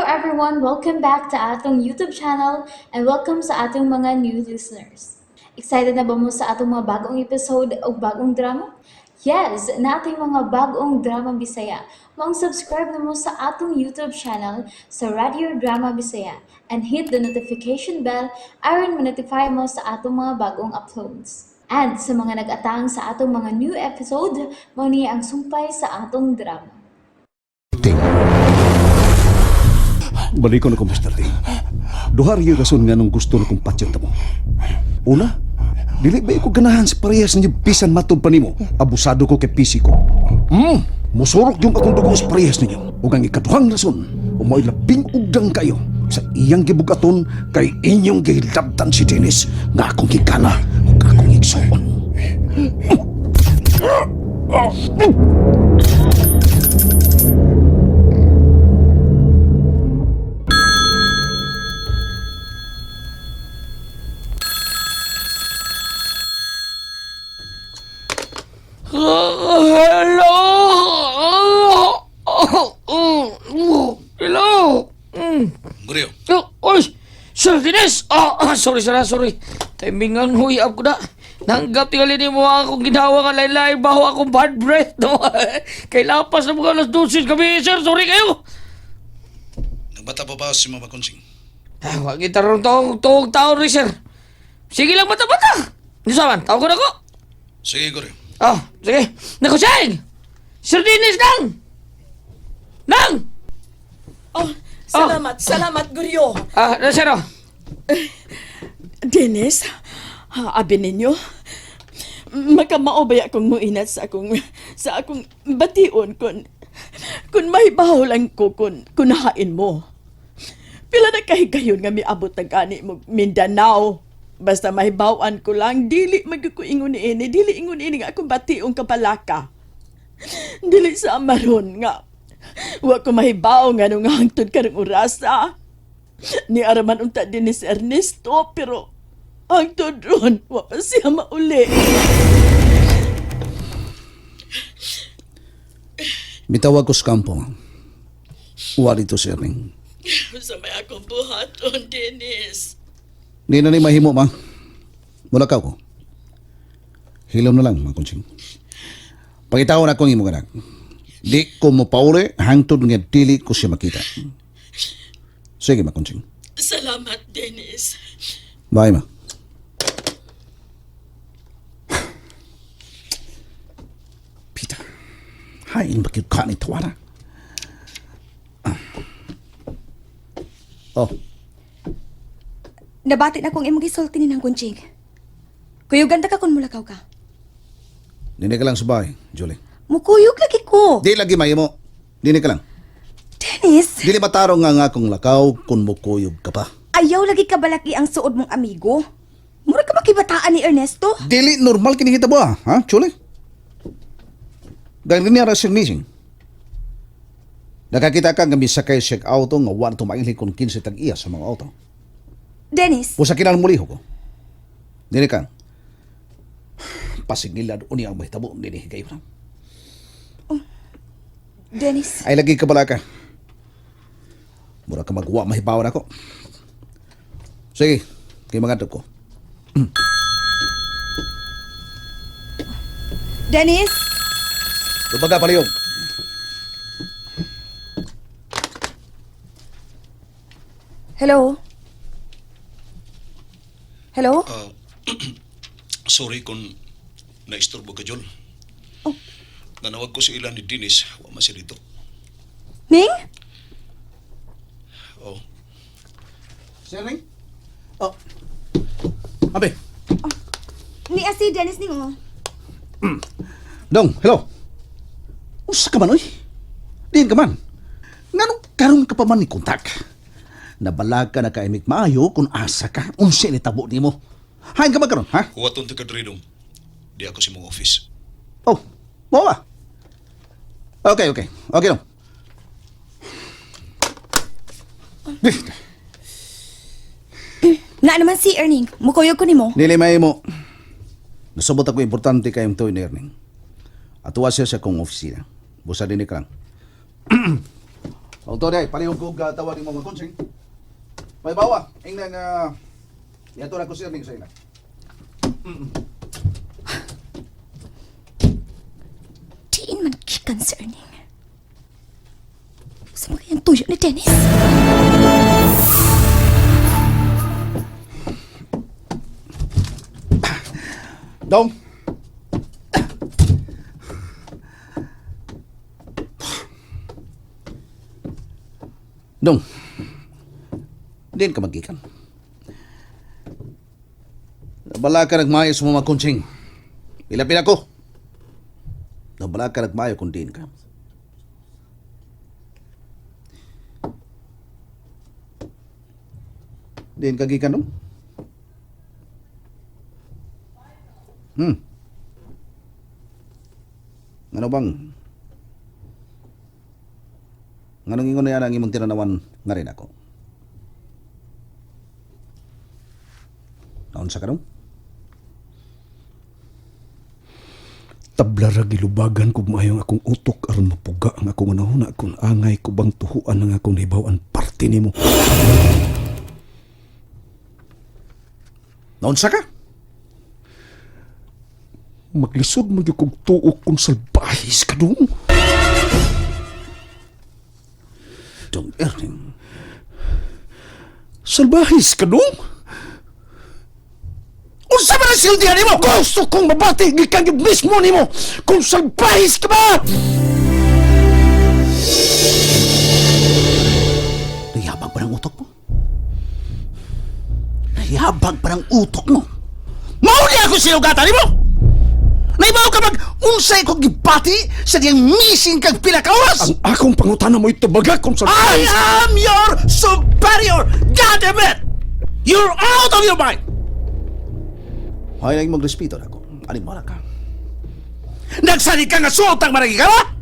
everyone, welcome back to atong YouTube channel and welcome sa atong mga new listeners. Excited na ba mo sa atong mga bagong episode o bagong drama? Yes, na ating mga bagong drama Bisaya. Subscribe na mo sa atong YouTube channel sa Radio Drama Bisaya and hit the notification bell aron ma-notify mo sa atong mga bagong uploads. And sa mga nag-atang sa atong mga new episode, mo niya ang sumpay sa atong drama. Balik ko na ko, Mr. T. Duhar yung rason nga nung gusto na kong patsyon mo. Una, dili ba ko ganahan sa parehas niya bisan matod pa nimo. Abusado ko kay PC ko. Musurok yung akong dugo sa parehas ninyo. Ug ang ikaduhang rason, umoy labing ugdang kayo sa iyang gibugaton kay inyong gihilabtan si Dennis nga akong gikana ug akong igsuon. Hello! Hello! Mario, Oy! Sir Dines! Sorry. Timingan huyab ko na. Nanggap tingali ni mo akong ginawa nga lain-lain baho akong bad breath. No? Kay lapas na mga alas 12 kami, sir. Sorry kayo. nagbata pa ba si Mama Konsing? Wag kita ron tuong taon rin, sir. Sige lang bata-bata. Nisaman, tawag ko na ko. Sige, Mario. Sige. Naku, Seng! Sir Dines, Nang! Salamat, Guryo. Sir, Dennis, abi ninyo, magkamaobaya akong muinat sa akong bation kung mahibaw lang ko kung hain mo. Pila na kahigayon nga miabot na gani mo Mindanao. Basta mahibawan ko lang, dili magkuingon ini, dili ingon ini nga akong bationg kapalaka. Dili sa amaron nga, wa ko mahibaw nga nung hangtod karong orasa. Ni araman unta din ni si Ernesto, pero hangtod ron, wa pa siya mauli. Mitawag ko sa kampo. Wari to, Sir Ning. Sa may akong buhaton, Dennis. Di na ni mahimo, ma. Mula ka ko. Hilom na lang, ma Konsing. Pangitawon akong imo ganak. Di ko mo pauli hangtod nga dili ko siya makita. Sige, ma Konsing. Salamat, Dennis. Bye, ma. Peter, hain ba ka ni tawara? Oh, Nabati na kong imong gisulti ni ng kunchig. Kuyugan ta ka kung mulakaw ka. dini ka lang sa bahay, Julie. Mukuyog lagi ko. Di lagi mahimo. Dini ka lang. Dennis, Dili matarong nga akong lakaw kung mukuyog ka pa. ayaw lagi ka balaki ang suod mong amigo. Mura ka makibataan ni Ernesto. Dili normal kinikita mo ha, Julie? Ganyan niya rasing missing. Nakakita ka nga misakay siya auto nga wala tumaili kung 15 tag-iya sa mga auto. Dennis, Usa kinang muliho ko. Dili ka. Pasigilad uni ang mahitabo dili kayo na. Dennis, Ay lagi ka bala ka. Mura ka magwa mahibawan ako. Sige, kay mga ko. Dennis, Tubaga palihog. hello? Hello? Sorry kung naisturbo ka, Jol. Nanawag ko si ilan ni Dennis, wa masilito. Ning? Oh, Sir Ring? Oh. Abe. Ni si Dennis ning oh. Dong, hello. Usa ka man, oy? Diin ka man. Nganong karon ka pa man ni kontak? Nabalag ka na kaimik maayo kung asa ka. Unsi ni tabo ni mo. Hain ka ba karon, ha? huwaton ta kadridong. Di ako si mong office. Oh, mo ba? Okay. Okay dong. Na naman si Erning, mukuyog ko nimo. Nilimay mo. Nasabot ako importante kayong to in Erning. Atuwa siya sa kong opisina. Busa din ka lang. Auto day, palihog ko tawag mo mga konsing. May bawa, ingnan yato na ko siya ning sa ila. Diin man concerning. Sa mga yung tuyo ni Dennis. Dong. Dong. Din ka magikan. Nabala ka nagmayo sa mga konsing. Pila-pila ko. Nabala ka nagmayo kung din ka. Din ka gikan dong? Ano bang? Nganong ingon na yan ang imong tinanawan nga rin ako? Naon sa kanong? Tablara gilubagan kog maayong akong utok aron mapuga ang akong anahuna kung angay ko bang tuhuan ang akong naibawan parte nimo. Naon sa ka? Maglisod mo yung kong tuok kung salbahis ka dong. Dong Erling. Salbahis ka dong? Unsa man ang sildihan nimo? Gusto kong mabati gikan yung mismo nimo kung salbahis ka ba? Nayabag pa ng utok mo? Nayabag pa ng utok mo? Mauli ako sinugatan nimo! Naibaw ka mag-unsay kong gibati sa diyang missing kag pila ka oras! Ang akong pangutana mo itabaga kung I salbahis. am your superior! God damn it! You're out of your mind! Hay nang magrespeto na ako. Alin mo na ka? Nagsalit ka nga suotang maragi ka ba?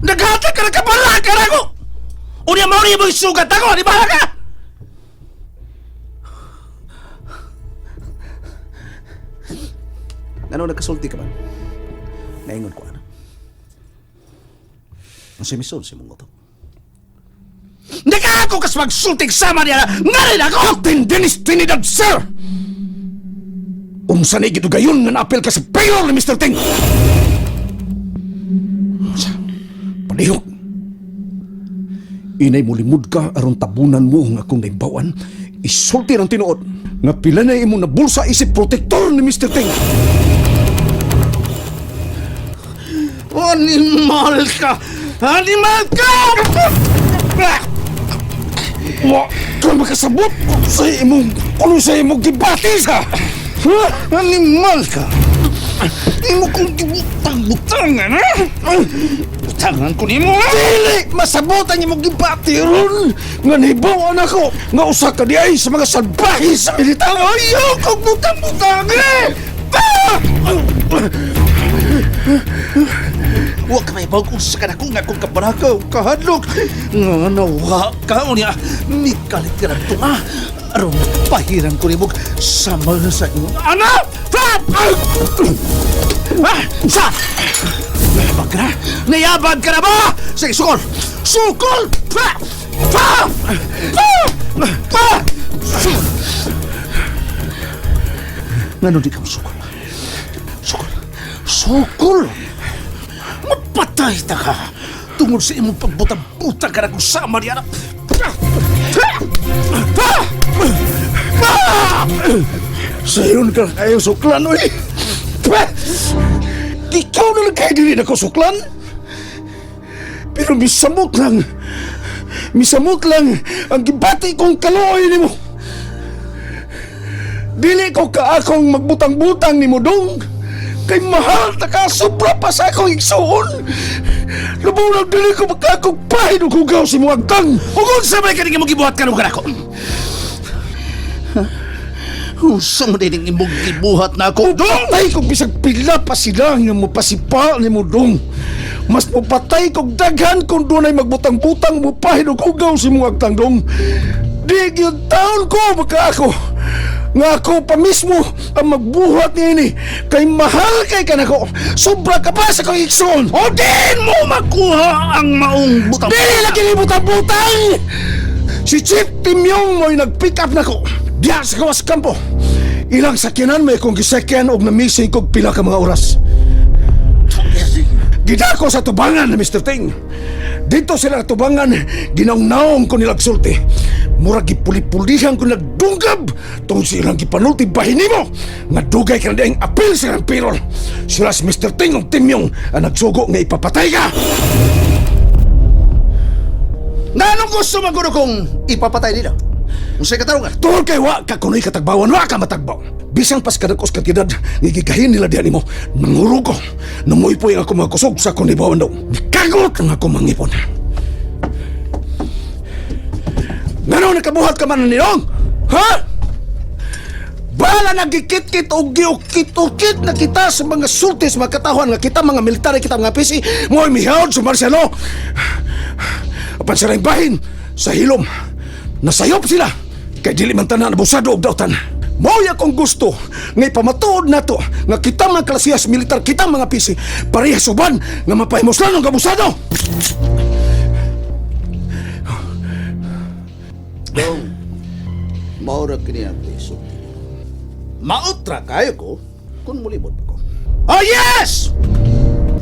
Naghatag ka na kapalaka na ako! Unya mo rin mo isugat ako! Alin mo na ka? Ano nagkasulti ka man? Naingon ko ano? Ang simisod si mong utok. Naka ako kas magsulting sama niya nga rin ako! Captain Dennis Trinidad, sir! Unsa na gidugayon nga naapel ka sa payroll ni Mr. Ting? Palihog. Inay mo limud ka aron tabunan mo ang akong naibawan. Isulti ang tinuod nga pila na imo na bulsa isip protektor ni Mr. Ting. Animal ka! Animal ka! Wa ka makasabot kung sa imong gibati sa. Animal ka! Imo kong gibutang-butangan, ha? Butangan ko ni mo, ha? Dili masabotan imong gibati ron nga nahibawan ako nga usa ka di ay sa mga salbahis sa militar. Ayaw kong butang-butang, eh! Huwag ka may bagong sa kanakong akong kapanakaw, kahadlok. Nga nawa ka, unya, mikalit ka na ito, ha? Aron, pahirang ko rin mo sama sa iyong anak! Fat! Sa! Nayabag ka na? Nayabag ka na ba? Sige, sukol! Sukol! Pa! Pa! Pa! Pa! Nga di ka masukol? Sukol! Sukol! Mapatay ta ka! Tungod sa imong pagbutang-butang ka na kung sama niya na... Sayon ka kayo suklan, oy! Ikaw na lang kayo din ako suklan? Pero misamot lang ang gibati kong kaluoy ni mo. Dili ko ka akong magbutang-butang ni mo dong. Kay mahal ta ka, sobra pa sa akong igsuon. Lubunag dili ko magkakugpahin o kugaw si mo agtang. Huwag sa may kaning imong gibuhat ka nung kanako. Unsa mo din imong gibuhat na ako? Patay kong bisag pila pa sila nga mo pasipa ni mo dong. Mas mo patay kong daghan kung doon ay magbutang-butang mo pahin o kugaw si mo agtang dong. Di yung taon ko maka ako. nga ako pa mismo ang magbuhat niya ini kay mahal kay ka nako. Sobra ka pa sa kong igsoon. O din mo makuha ang maong butang. Dili lagi ni butang-butang. Si Chief Timyong mo'y nag-pick up nako diya sa kawas kampo. Ilang sakyanan may kong gisakyan og na-missing kog pila ka mga oras. Gidako sa tubangan na Mr. Ting. Dito sila tubangan, ginaw-naong ko nilang sulti. Murag gipuli-pulihan ko nagdunggab tungod silang gipanulti bahin mo nga dugay ka na daing apil silang pirol. Sila si Mr. Ting o Timyong ang nagsugo nga ipapatay ka. Nanong gusto magulo kong ipapatay nila? Unsay katarungan? Tuhol kay wa ka kunoy katagbawan, wa ka matagbaw. Bisang pas kadakos katidad, gigigahin nila diyan mo. Nanguro ko, namuipoy ako mga kusog sa kunibawan daw. Kagot ang ako mangipon. Ngano nakabuhat ka man nilong? Ha? Bala nagikit-kit o giukit-ukit na kita sa mga sultis, mga katahuan nga kita, mga military, kita mga pisi, mo'y mihawad sa Marciano. Apan sila yung bahin sa hilom. Nasayop sila kay dili man tanan abusado og dautan. Mao akong gusto nga ipamatuod nato nga kita mga klasiyas militar, kita mga pisi parehas suban nga mapahimoslan ang abusado. Dong, maura kini ang piso. Mautra kayo ko kung mulibot ko. Oh yes!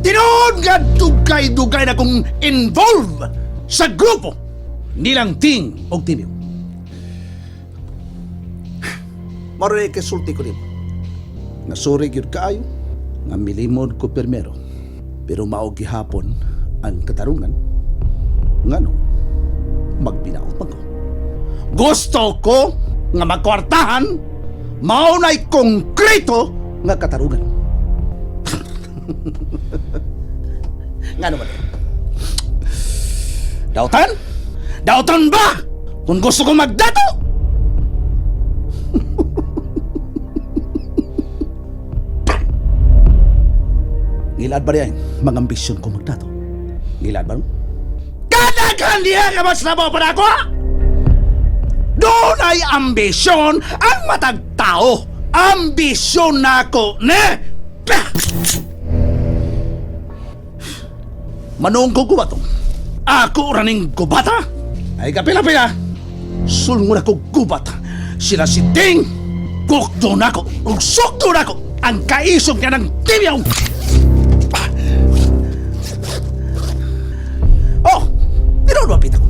Tinood nga dugay-dugay na kong involve sa grupo nilang Ting o Timyo. Maroy kasulti ko rin. Nasurig yun kaayo, nga milimod ko permero. Pero mao gihapon ang katarungan. Ngano, magbinaot man ko. Gusto ko nga magkwartahan, mao na'y konkreto nga katarungan. Ngano man? Dautan? Dautan ba? Kung gusto ko magdato? Ngilad ba riyan? Mga ambisyon ko magdato. Ngilad ba? Kadakan diya ka mas nabaw pa na ako! Doon ay ambisyon ang matagtao. Ambisyon na ako, ne? Manong ko gubato. Ako raning gubata. Ay kapila-pila. Sulngon ako gubat. Sila si Ting. Kukdo na ko. Ugsukdo na ko. Ang kaisog niya ng Timyong. Oh, tinood mapita ko.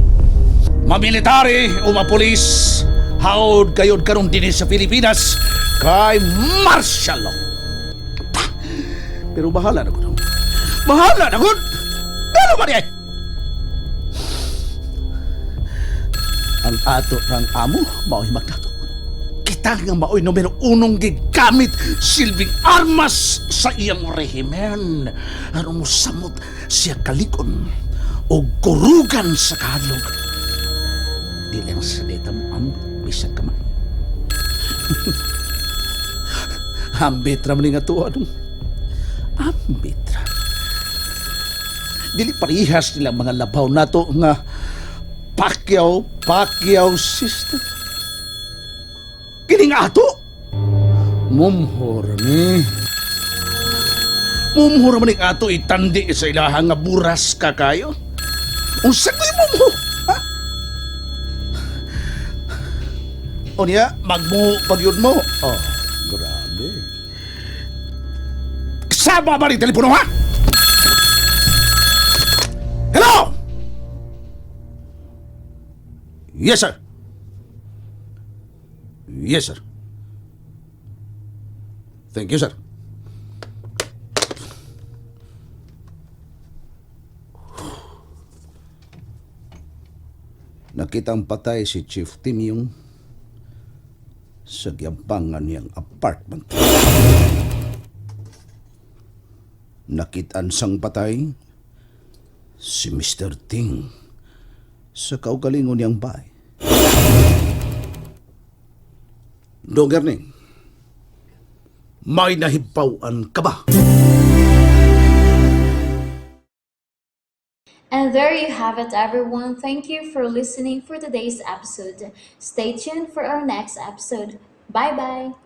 Mamilitary o mapulis, haod kayod karong din sa Pilipinas kay martial law. Pero bahala na ko. Bahala na ko. Ano ba niya? Ang ato ng amo, mao'y magdato. Kita nga mao'y numero unong gigamit silbing armas sa iyang rehimen. Anong samot siya kalikon o kurugan sa kahadlok. Di lang sa deta mo ang bisag kamay. Ambitra mo nga to, anong? Ambitra. Dili parihas nilang mga labaw na to nga Pacquiao system. Kini nga ato. Mumhor ni. Mumhor man ato itandi sa ilahang nga buras ka kayo. Unsa ko'y mumho? Ha? O niya, magmuho pagyod mo. Oh, grabe. Kasama ba ni telepono ha? Hello? Yes, sir. Yes, sir. Thank you, sir. Nakitang patay si Chief Timyong sa gyampangan niyang apartment. Nakitaan sang patay si Mr. Ting sa kaugalingon niyang bahay. Dogarning, may nahibawan ka ba? And there you have it, everyone. Thank you for listening for today's episode. Stay tuned for our next episode. Bye-bye!